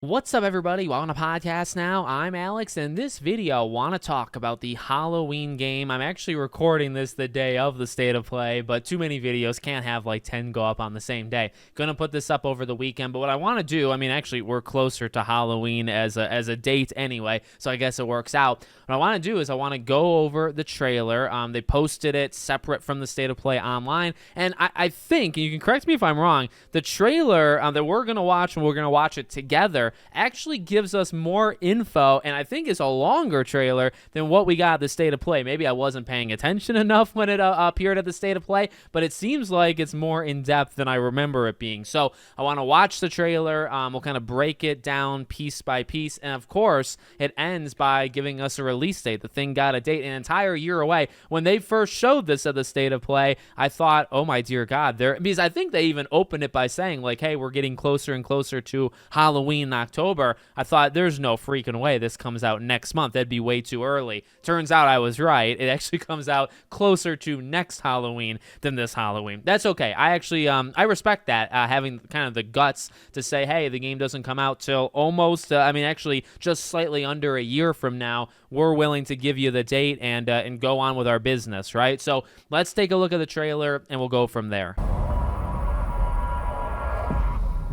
What's up, everybody? Welcome to Podcast Now. I'm Alex, and this video, I want to talk about the Halloween game. I'm actually recording this the day of the State of Play, but too many videos, can't have like 10 go up on the same day. Gonna put this up over the weekend, but what I want to do, actually, we're closer to Halloween as a date anyway, so I guess it works out. What I want to do is I want to go over the trailer. They posted it separate from the State of Play online, and I think, and you can correct me if I'm wrong, the trailer that we're gonna watch, and we're gonna watch it together, actually gives us more info, and I think it's a longer trailer than what we got at the State of Play. Maybe I wasn't paying attention enough when it appeared at the State of Play, but it seems like it's more in-depth than I remember it being. So I want to watch the trailer. We'll kind of break it down piece by piece, and of course, it ends by giving us a release date. The thing got a date an entire year away. When they first showed this at the State of Play, I thought, oh my dear God, because I think they even opened it by saying, like, hey, we're getting closer and closer to Halloween in October. I thought there's no freaking way this comes out next month. That'd be way too early. Turns out I was right. It actually comes out closer to next Halloween than this Halloween. That's okay. I actually I respect that, having kind of the guts to say, hey, the game doesn't come out till almost actually just slightly under a year from now. We're willing to give you the date and go on with our business, right? So let's take a look at the trailer and we'll go from there.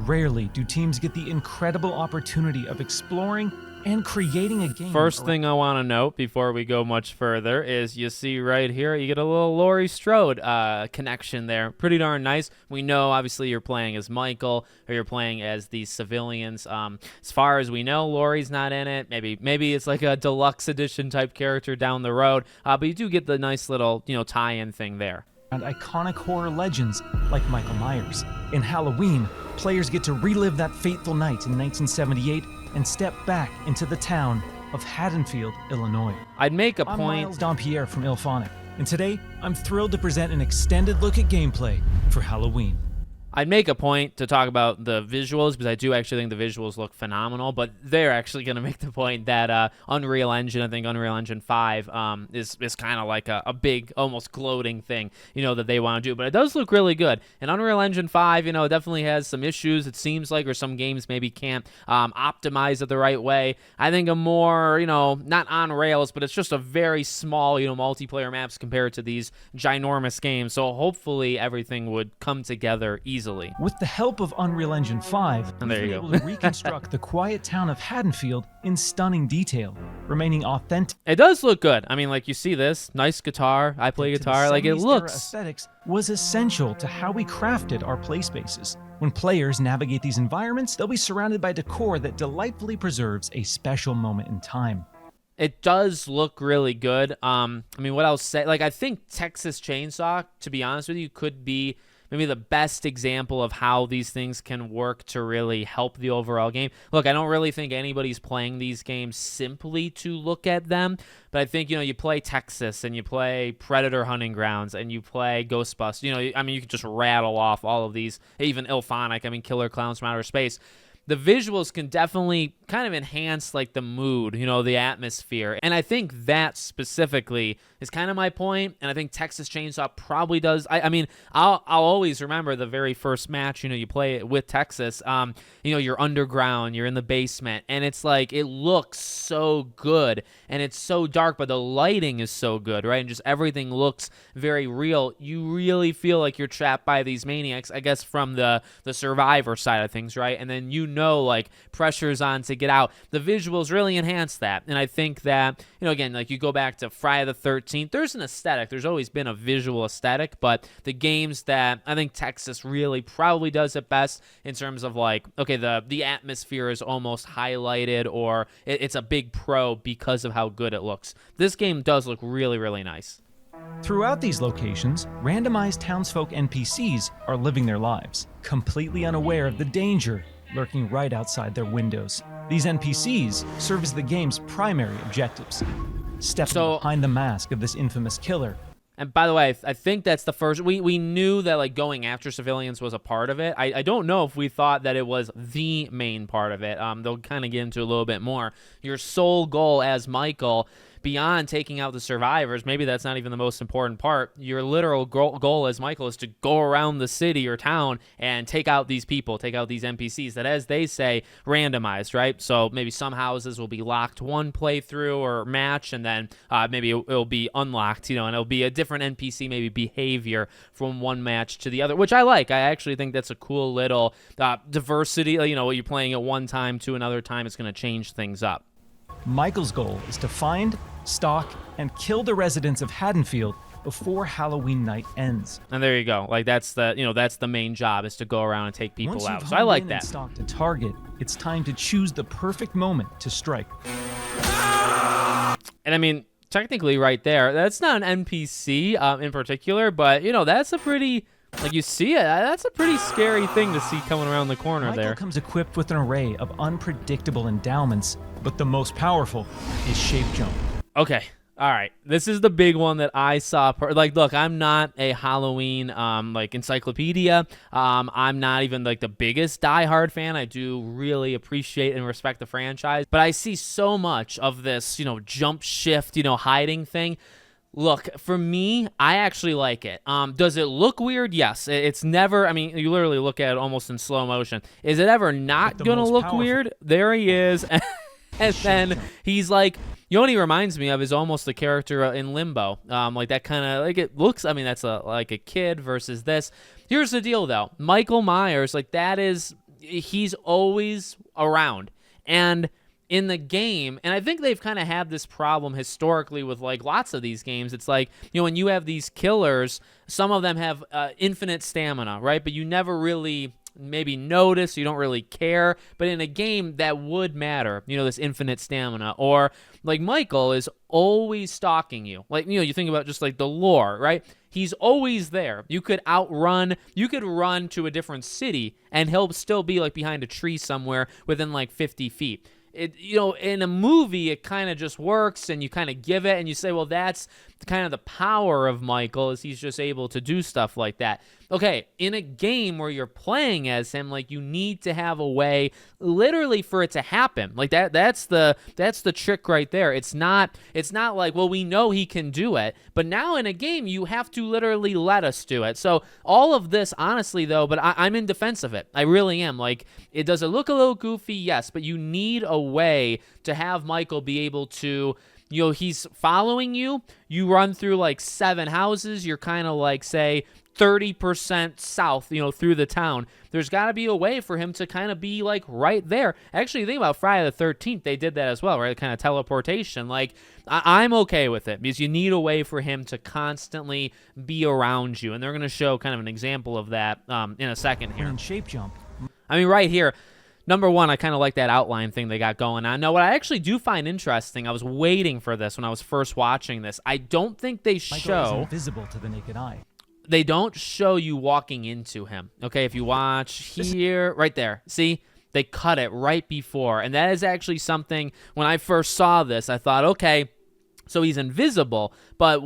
Rarely do teams get the incredible opportunity of exploring and creating a game. First thing I want to note before we go much further is you see right here, you get a little Laurie Strode connection there. Pretty darn nice. We know, obviously, you're playing as Michael or you're playing as these civilians. As far as we know, Laurie's not in it. Maybe it's like a deluxe edition type character down the road, but you do get the nice little, tie-in thing there. And iconic horror legends like Michael Myers. In Halloween, players get to relive that fateful night in 1978 and step back into the town of Haddonfield, Illinois. I'd make a I'm point. Miles Dompierre from IllFonic, and today I'm thrilled to present an extended look at gameplay for Halloween. I'd make a point to talk about the visuals because I do actually think the visuals look phenomenal, but they're actually going to make the point that Unreal Engine, I think Unreal Engine 5 is kind of like a big, almost gloating thing, that they want to do. But it does look really good. And Unreal Engine 5, it definitely has some issues, it seems like, or some games maybe can't optimize it the right way. I think a more, not on rails, but it's just a very small, multiplayer maps compared to these ginormous games. So hopefully everything would come together easily. With the help of Unreal Engine 5, And there we've you been go. able to reconstruct the quiet town of Haddonfield in stunning detail, remaining authentic. It does look good. Like, you see this nice guitar. I play to the guitar. Like, it 70s era looks. aesthetics was essential to how we crafted our play spaces. When players navigate these environments, they'll be surrounded by decor that delightfully preserves a special moment in time. It does look really good. What I'll say, like, I think Texas Chainsaw, to be honest with you, could be maybe the best example of how these things can work to really help the overall game. Look, I don't really think anybody's playing these games simply to look at them, but I think, you play Texas and you play Predator Hunting Grounds and you play Ghostbusters. You can just rattle off all of these, even IllFonic, Killer Clowns from Outer Space. The visuals can definitely kind of enhance, like, the mood, the atmosphere. And I think that specifically is kind of my point. And I think Texas Chainsaw probably does. I'll always remember the very first match, you play it with Texas. You're underground, you're in the basement, and it's like, it looks so good and it's so dark, but the lighting is so good, right? And just everything looks very real. You really feel like you're trapped by these maniacs, I guess, from the survivor side of things, right? And then like, pressure's on to get out. The visuals really enhance that. And I think that, again, like, you go back to Friday the 13th, there's an aesthetic. There's always been a visual aesthetic, but the games that I think Texas really probably does it best in terms of, like, okay, the atmosphere is almost highlighted, or it's a big pro because of how good it looks. This game does look really, really nice. Throughout these locations, randomized townsfolk NPCs are living their lives, completely unaware of the danger lurking right outside their windows. These NPCs serve as the game's primary objectives. Stepping behind the mask of this infamous killer. And by the way, I think that's the first. We knew that, like, going after civilians was a part of it. I don't know if we thought that it was the main part of it. They'll kind of get into a little bit more. Your sole goal as Michael, beyond taking out the survivors, maybe that's not even the most important part. Your literal goal as Michael is to go around the city or town and take out these people, take out these NPCs that, as they say, randomized, right? So maybe some houses will be locked one playthrough or match, and then maybe it'll be unlocked, and it'll be a different NPC, maybe behavior from one match to the other, which I like. I actually think that's a cool little diversity. You're playing at one time to another time, it's going to change things up. Michael's goal is to find, stalk, and kill the residents of Haddonfield before Halloween night ends. And there you go. Like that's the main job, is to go around and take people Once out. you've So I like honed in that. and stalked a target, it's time to choose the perfect moment to strike. And I mean, technically right there, that's not an NPC in particular, but that's a pretty, like, you see it, that's a pretty scary thing to see coming around the corner Michael there. comes equipped with an array of unpredictable endowments, but the most powerful is Shape Jump. Okay. All right. This is the big one that I saw. Look, I'm not a Halloween encyclopedia. I'm not even like the biggest diehard fan. I do really appreciate and respect the franchise, but I see so much of this, jump shift, hiding thing. Look, for me, I actually like it. Does it look weird? Yes. It's never, you literally look at it almost in slow motion. Is it ever not going to look weird? There he is. And then he's like, what he reminds me of is almost the character in Limbo. Like that kind of, like it looks, that's like a kid versus this. Here's the deal though. Michael Myers, he's always around. And in the game, and I think they've kind of had this problem historically with like lots of these games. It's like, when you have these killers, some of them have infinite stamina, right? But you never really maybe notice, you don't really care, but in a game that would matter, this infinite stamina. Or like Michael is always stalking you. Like, you think about just like the lore, right? He's always there. You could run to a different city and he'll still be like behind a tree somewhere within like 50 feet. In a movie, it kind of just works, and you kind of give it, and you say, well, that's kind of the power of Michael, is he's just able to do stuff like that. Okay, in a game where you're playing as him, like, you need to have a way, literally, for it to happen. Like that's the trick right there. It's not like, well, we know he can do it, but now in a game, you have to literally let us do it. So all of this, honestly, though, but I'm in defense of it. I really am. Like, does it look a little goofy? Yes, but you need a way to have Michael be able to, he's following you. You run through like 7 houses. You're kind of like, say, 30% south, through the town. There's got to be a way for him to kind of be like right there. Actually, think about Friday the 13th. They did that as well, right? Kind of teleportation. Like, I'm okay with it because you need a way for him to constantly be around you. And they're going to show kind of an example of that in a second here. In Shape Jump. Right here. Number one, I kind of like that outline thing they got going on. Now, what I actually do find interesting, I was waiting for this when I was first watching this. I don't think they Michael is invisible to the naked eye. They don't show you walking into him. Okay, if you watch here, right there, see? They cut it right before. And that is actually something, when I first saw this, I thought, okay, so he's invisible, but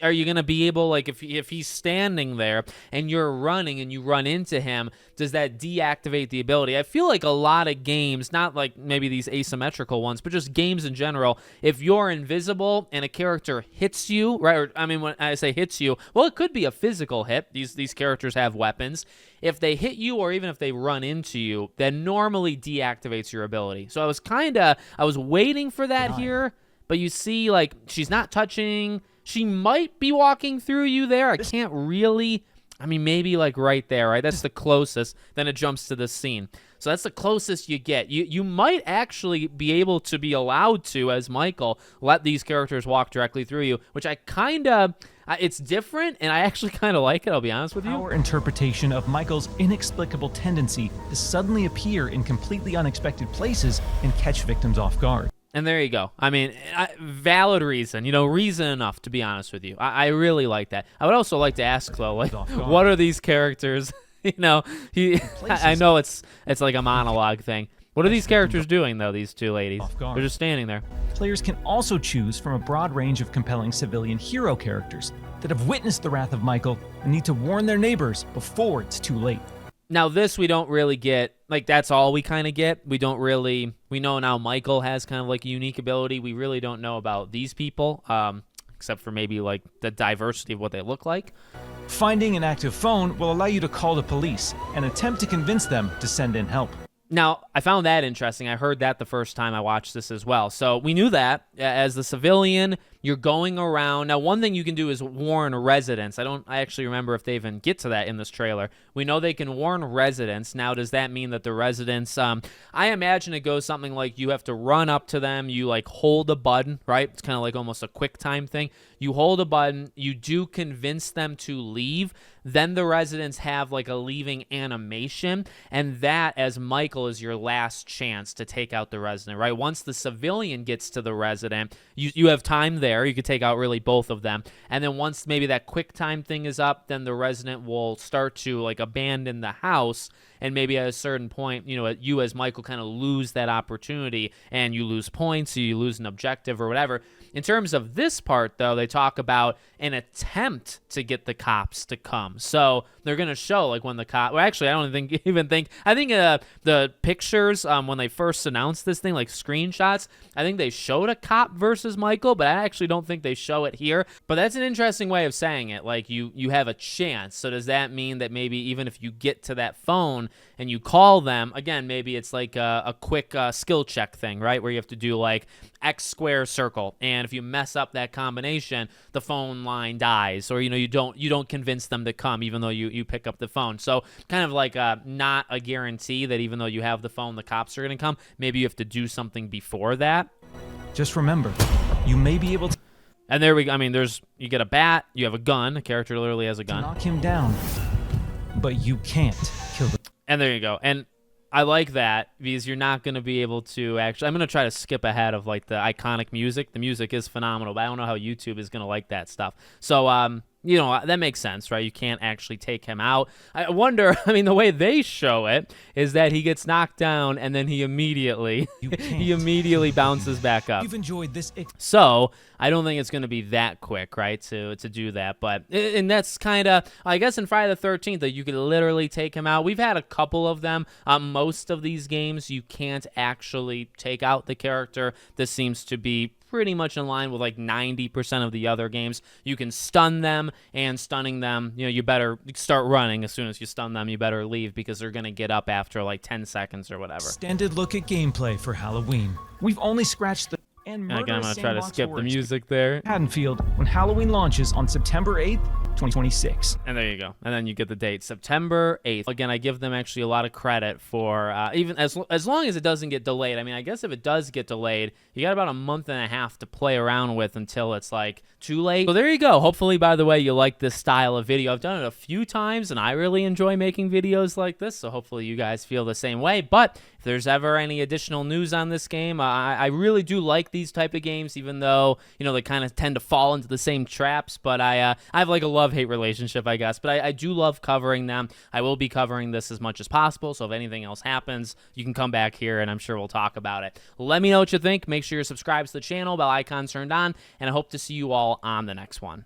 are you going to be able, like, if he's standing there and you're running and you run into him, does that deactivate the ability? I feel like a lot of games, not like maybe these asymmetrical ones, but just games in general, if you're invisible and a character hits you, right, when I say hits you, well, it could be a physical hit. These characters have weapons. If they hit you or even if they run into you, that normally deactivates your ability. So I was waiting for that here. But you see, like, she's not touching. She might be walking through you there. I can't really. Maybe, like, right there, right? That's the closest. Then it jumps to the scene. So that's the closest you get. You might actually be able to be allowed to, as Michael, let these characters walk directly through you, which I kind of. It's different, and I actually kind of like it, I'll be honest with you. Our interpretation of Michael's inexplicable tendency to suddenly appear in completely unexpected places and catch victims off guard. And there you go. Valid reason. Reason enough, to be honest with you. I really like that. I would also like to ask, though, like, what are these characters? I know it's like a monologue thing. What are these characters doing, though, these two ladies? They're just standing there. Players can also choose from a broad range of compelling civilian hero characters that have witnessed the wrath of Michael and need to warn their neighbors before it's too late. Now this we don't really get, like that's all we kind of get. We don't really, we know now Michael has kind of like a unique ability. We really don't know about these people, except for maybe like the diversity of what they look like. Finding an active phone will allow you to call the police and attempt to convince them to send in help. Now, I found that interesting. I heard that the first time I watched this as well. So we knew that as the civilian, you're going around. Now, one thing you can do is warn residents. I actually remember if they even get to that in this trailer. We know they can warn residents. Now, does that mean that the residents, I imagine it goes something like you have to run up to them. You like hold a button, right? It's kind of like almost a quick time thing. You hold a button. You do convince them to leave. Then the residents have like a leaving animation. And that, as Michael, is your last chance to take out the resident, right? Once the civilian gets to the resident, you have time there. You could take out really both of them. And then once maybe that quick time thing is up, then the resident will start to like abandon the house. And maybe at a certain point, you as Michael kind of lose that opportunity and you lose points, or you lose an objective or whatever. In terms of this part, though, they talk about an attempt to get the cops to come. So they're going to show like when the cop, well, actually, I don't even think the pictures when they first announced this thing, like screenshots, I think they showed a cop versus Michael, but I actually don't think they show it here. But that's an interesting way of saying it. Like you have a chance. So does that mean that maybe even if you get to that phone and you call them, again, maybe it's like a quick skill check thing, right? Where you have to do like X square circle. And if you mess up that combination, the phone line dies, or, you don't convince them to come, even though you pick up the phone. So kind of like not a guarantee that even though you have the phone, the cops are going to come. Maybe you have to do something before that. Just remember, you may be able to And there we go. I mean, you get a bat, you have a gun. A character literally has a gun. knock him down, but you can't kill the... And there you go. And I like that because you're not going to be able to actually... I'm going to try to skip ahead of like the iconic music. The music is phenomenal, but I don't know how YouTube is going to like that stuff. So, that makes sense, right? You can't actually take him out. I wonder, I mean, the way they show it is that he gets knocked down and then he immediately bounces back up. You've enjoyed this... So I don't think it's going to be that quick, right, to do that. And that's kind of, I guess in Friday the 13th, that you could literally take him out. We've had a couple of them. Most of these games, you can't actually take out the character. This seems to be pretty much in line with like 90% of the other games. You can stun them, and stunning them, you better start running as soon as you stun them. You better leave because they're going to get up after like 10 seconds or whatever. Extended look at gameplay for Halloween. We've only scratched the... And again, I'm going to try to skip the music there. Haddonfield when Halloween launches on September 8th, 2026. And there you go. And then you get the date, September 8th. Again, I give them actually a lot of credit for even as long as it doesn't get delayed. I mean, I guess if it does get delayed, you got about a month and a half to play around with until it's like too late. So there you go. Hopefully, by the way, you like this style of video. I've done it a few times, and I really enjoy making videos like this. So hopefully you guys feel the same way. But if there's ever any additional news on this game, I really do like these type of games, even though they kind of tend to fall into the same traps. But I have like a love-hate relationship, I guess. But I do love covering them. I will be covering this as much as possible. So if anything else happens, you can come back here, and I'm sure we'll talk about it. Let me know what you think. Make sure you're subscribed to the channel, bell icon turned on, and I hope to see you all on the next one.